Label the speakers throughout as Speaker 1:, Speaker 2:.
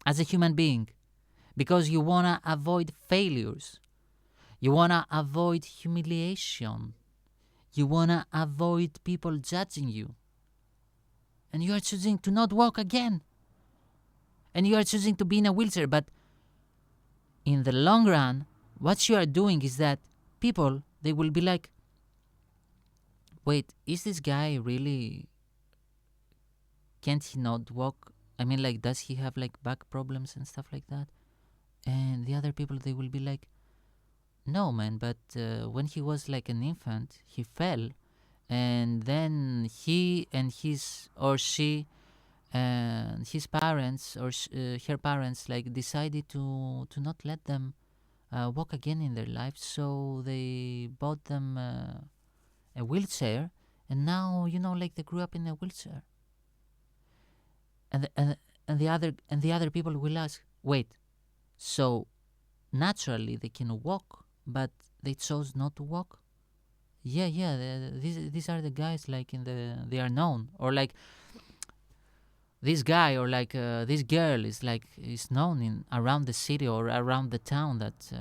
Speaker 1: as a human being, because you want to avoid failures. You want to avoid humiliation. You want to avoid people judging you. And you are choosing to not walk again. And you are choosing to be in a wheelchair. But in the long run, what you are doing is that people, they will be like, wait, is this guy really, can't he not walk? I mean, like, does he have like back problems and stuff like that? And the other people, they will be like, no, man, but when he was like an infant, he fell, and then he and his or she and his parents or her parents like decided to not let them walk again in their life, so they bought them a wheelchair, and now like they grew up in a wheelchair. And the other people will ask, wait, so naturally they can walk, but they chose not to walk? Yeah, these are the guys like they are known, or like this guy or like this girl is known in around the city or around the town that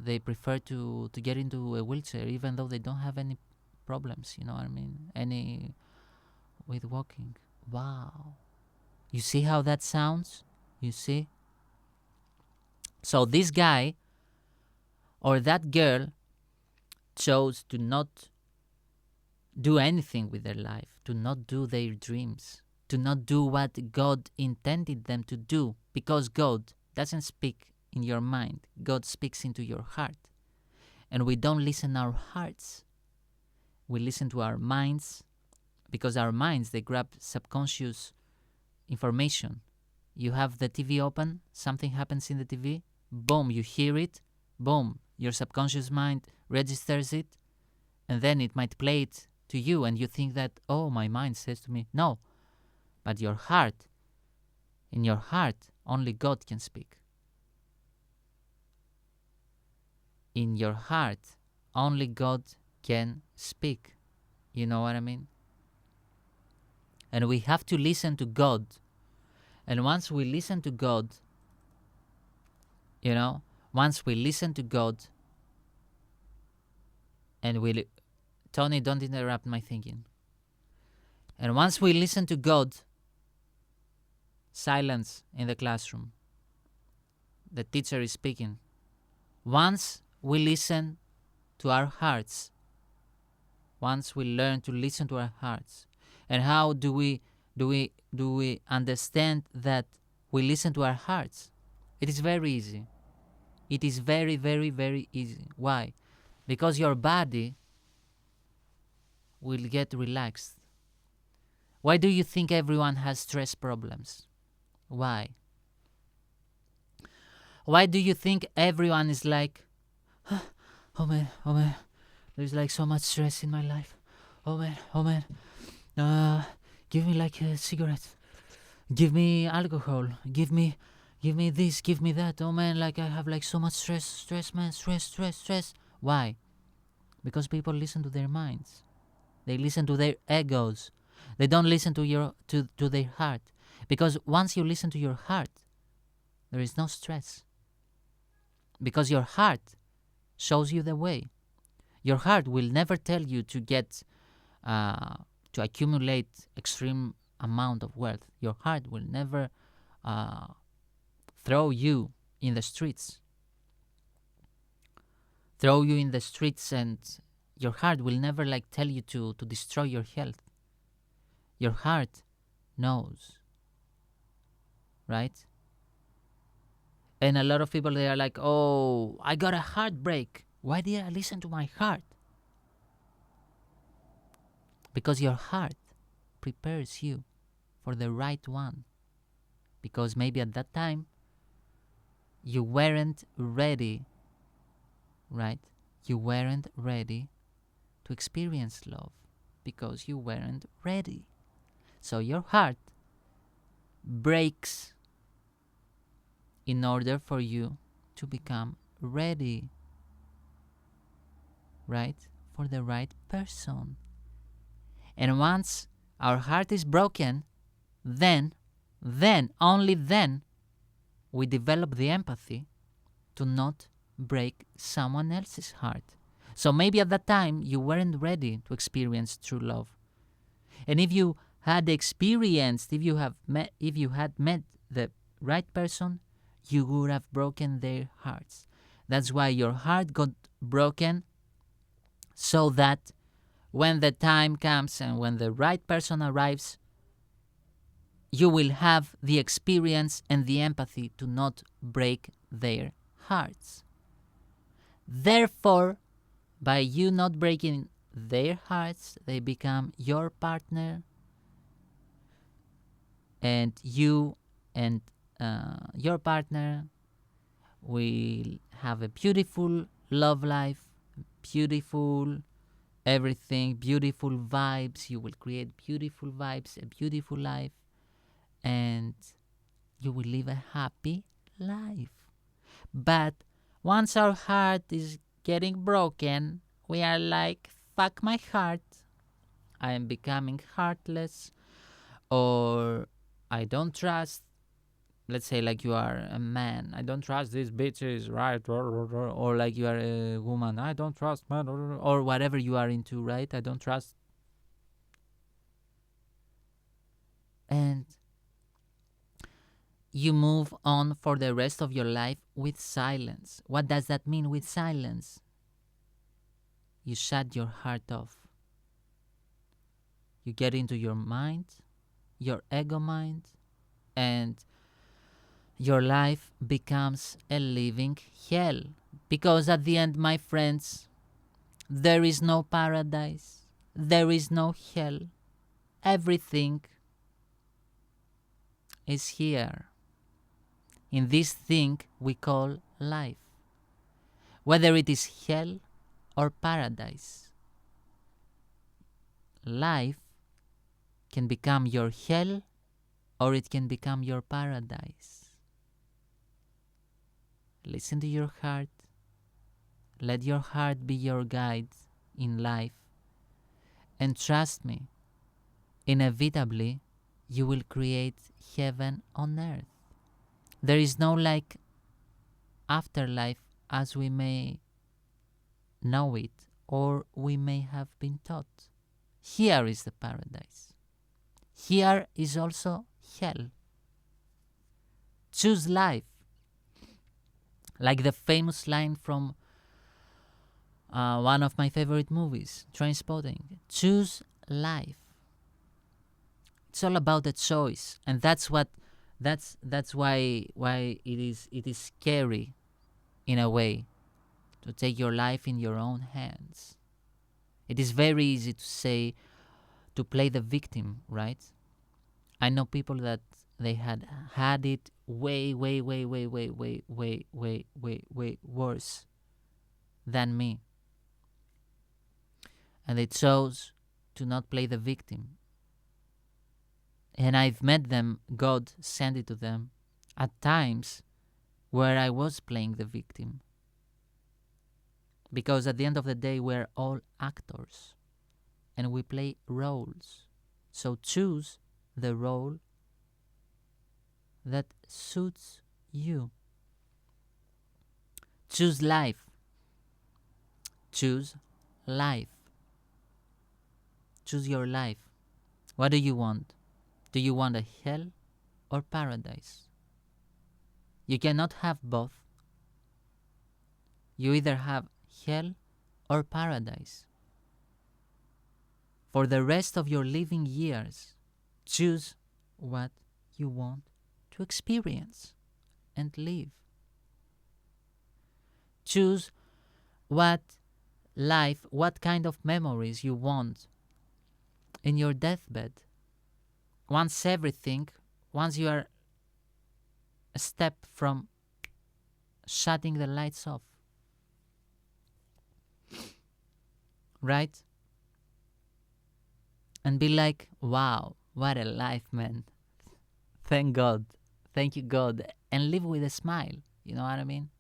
Speaker 1: they prefer to get into a wheelchair even though they don't have any problems, you know what I mean, any with walking. Wow. You see how that sounds? You see? So this guy or that girl chose to not do anything with their life, to not do their dreams, to not do what God intended them to do, because God doesn't speak in your mind. God speaks into your heart. And we don't listen our hearts. We listen to our minds, because our minds, they grab subconscious information. You have the TV open, something happens in the TV, boom, you hear it, boom, your subconscious mind registers it, and then it might play it to you, and you think that, oh, my mind says to me, no. But your heart, in your heart, only God can speak. In your heart, only God can speak. You know what I mean? And we have to listen to God. And once we listen to God, once we listen to God, and Tony, don't interrupt my thinking. And once we listen to God, silence in the classroom. The teacher is speaking. Once we listen to our hearts, once we learn to listen to our hearts, and how do we understand that we listen to our hearts? It is very easy. It is very, very, very easy. Why? Because your body will get relaxed. Why do you think everyone has stress problems? Why? Why do you think everyone is like, oh man, there's like so much stress in my life. Oh man, give me like a cigarette. Give me alcohol. Give me this, give me that. Oh man, like I have like so much stress, man, stress. Why? Because people listen to their minds. They listen to their egos. They don't listen to their heart. Because once you listen to your heart, there is no stress. Because your heart shows you the way. Your heart will never tell you to get to accumulate extreme amount of wealth. Your heart will never throw you in the streets. And your heart will never like tell you to destroy your health. Your heart knows, right? And a lot of people, they are like, oh, I got a heartbreak. Why did I listen to my heart? Because your heart prepares you for the right one. Because maybe at that time, you weren't ready, right? You weren't ready to experience love because you weren't ready. So your heart breaks in order for you to become ready, right? For the right person. And once our heart is broken, then, only then, we develop the empathy to not break someone else's heart. So maybe at that time you weren't ready to experience true love. And if you had experienced, if you had met the right person, you would have broken their hearts. That's why your heart got broken, so that when the time comes and when the right person arrives, you will have the experience and the empathy to not break their hearts. Therefore, by you not breaking their hearts, they become your partner, and you and your partner will have a beautiful love life, beautiful everything, beautiful vibes. You will create beautiful vibes, a beautiful life, and you will live a happy life. But once our heart is getting broken, we are like, fuck my heart, I am becoming heartless, or I don't trust, let's say like you are a man, I don't trust these bitches, right? Or like you are a woman, I don't trust men, or whatever you are into, right? I don't trust. And you move on for the rest of your life with silence. What does that mean with silence? You shut your heart off. You get into your mind, your ego mind, and your life becomes a living hell. Because at the end, my friends, there is no paradise, there is no hell. Everything is here, in this thing we call life. Whether it is hell or paradise, life can become your hell or it can become your paradise. Listen to your heart. Let your heart be your guide in life. And trust me, inevitably, you will create heaven on earth. There is no like afterlife as we may know it or we may have been taught. Here is the paradise. Here is also hell. Choose life. Like the famous line from one of my favorite movies, Trainspotting. Choose life. It's all about the choice, and that's why it is scary in a way to take your life in your own hands. It is very easy to say, to play the victim, right? I know people that they had it way worse than me, and they chose to not play the victim. And I've met them, God sent it to them, at times where I was playing the victim. Because at the end of the day, we're all actors and we play roles. So choose the role that suits you. Choose life. Choose life. Choose your life. What do you want? Do you want a hell or paradise? You cannot have both. You either have hell or paradise. For the rest of your living years, choose what you want to experience and live. Choose what life, what kind of memories you want in your deathbed. Once you are a step from shutting the lights off. Right? And be like, wow, what a life, man. Thank God. Thank you, God. And live with a smile. You know what I mean?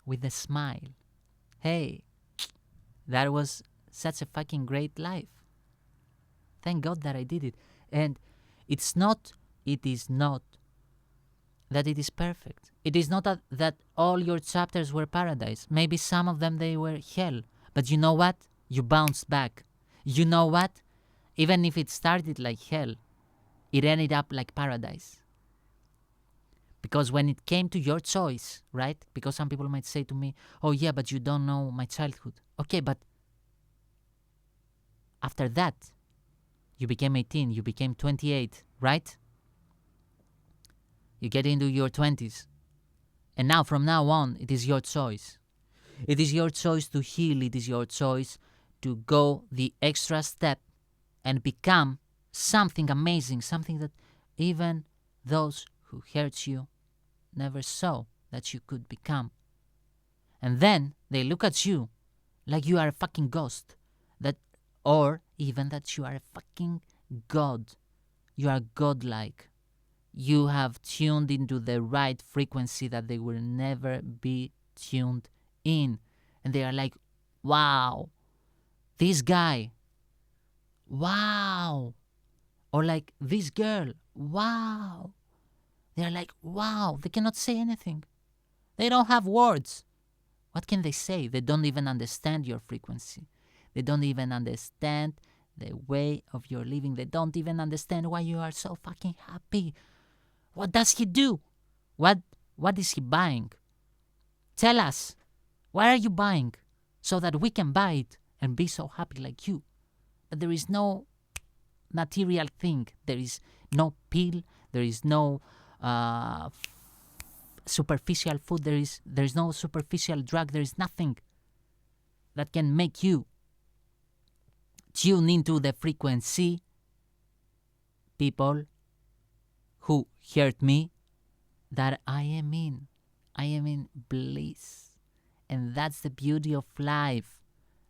Speaker 1: With a smile. Hey, that was such a fucking great life. Thank God that I did it. And it is not that it is perfect. It is not that all your chapters were paradise. Maybe some of them they were hell. But you know what? You bounced back. You know what? Even if it started like hell, it ended up like paradise. Because when it came to your choice, right? Because some people might say to me, oh yeah, but you don't know my childhood. Okay, but after that, you became 18, you became 28, right? You get into your 20s. And now, from now on, it is your choice. It is your choice to heal. It is your choice to go the extra step and become something amazing, something that even those who hurt you never saw that you could become. And then they look at you like you are a fucking ghost, or even that you are a fucking god. You are godlike. You have tuned into the right frequency that they will never be tuned in. And they are like, wow, this guy, wow. Or like, this girl, wow. They are like, wow. They cannot say anything. They don't have words. What can they say? They don't even understand your frequency. They don't even understand the way of your living. They don't even understand why you are so fucking happy. What does he do? What is he buying? Tell us. What are you buying? So that we can buy it and be so happy like you. But there is no material thing. There is no pill. There is no superficial food. There is no superficial drug. There is nothing that can make you tune into the frequency. People who hurt me, that I am in. I am in bliss. And that's the beauty of life,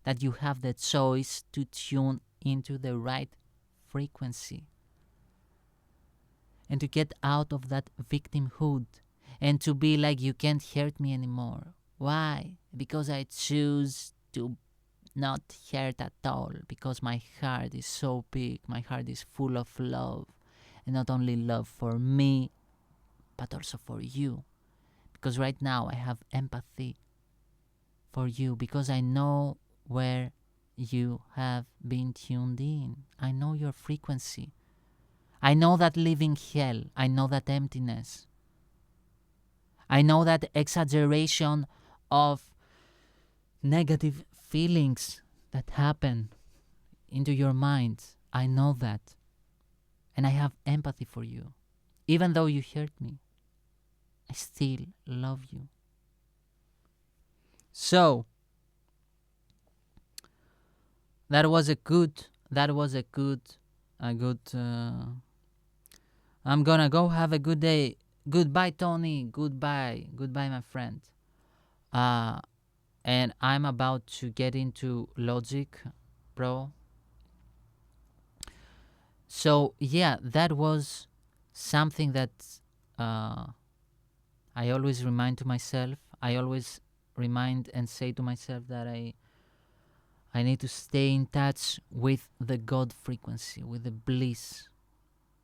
Speaker 1: that you have the choice to tune into the right frequency and to get out of that victimhood and to be like, you can't hurt me anymore. Why? Because I choose to not hurt at all, because my heart is so big, my heart is full of love, and not only love for me, but also for you. Because right now I have empathy for you, because I know where you have been tuned in. I know your frequency. I know that living hell. I know that emptiness. I know that exaggeration of negative feelings that happen into your mind. I know that. And I have empathy for you. Even though you hurt me, I still love you. So, that was a good, I'm gonna go have a good day. Goodbye, Tony. Goodbye, my friend. And I'm about to get into Logic, bro. So yeah, that was something that I always remind to myself. I always remind and say to myself that I need to stay in touch with the God frequency, with the bliss,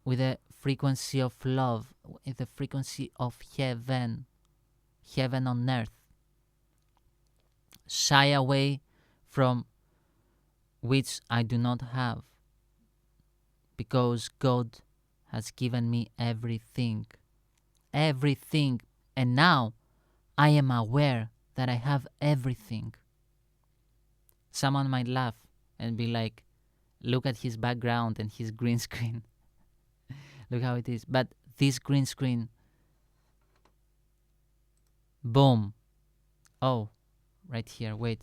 Speaker 1: with the frequency of love, with the frequency of heaven on earth. Shy away from which I do not have, because God has given me everything, and now I am aware that I have everything. Someone might laugh and be like, look at his background and his green screen. Look how it is. But this green screen, boom. Oh, right here. Wait.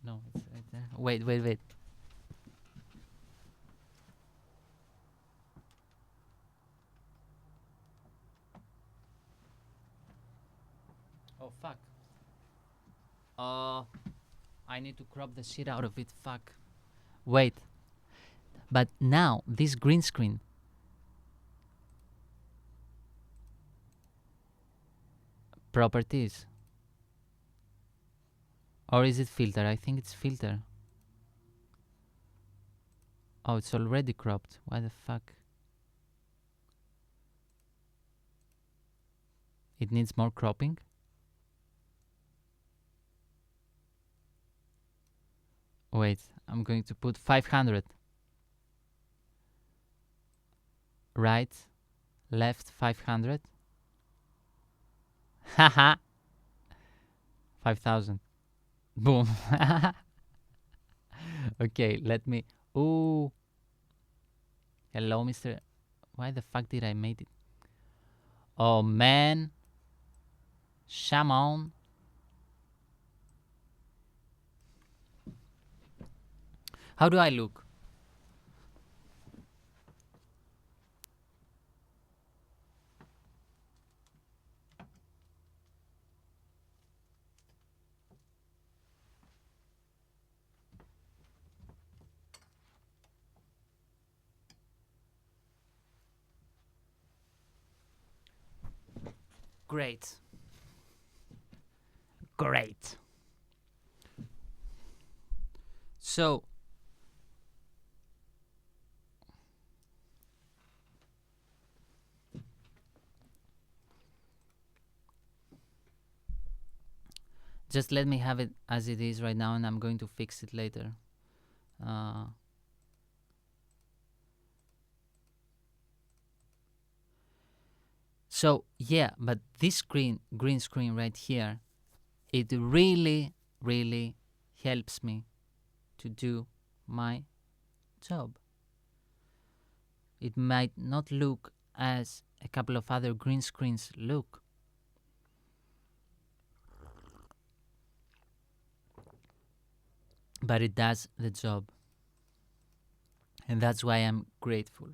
Speaker 1: No, it's right there. Wait. Oh, fuck. I need to crop the shit out of it. Fuck. Wait. But now, this green screen, properties. Or is it filter? I think it's filter. Oh, it's already cropped. Why the fuck? It needs more cropping. Wait, I'm going to put 500. Right, left 500. Haha. 5,000. Boom. Okay, let me. Ooh. Hello, Mr. Why the fuck did I make it? Oh man. Shaman. How do I look? Great. Great. So, just let me have it as it is right now, and I'm going to fix it later. So yeah, but this green screen right here, it really, really helps me to do my job. It might not look as a couple of other green screens look, but it does the job. And that's why I'm grateful.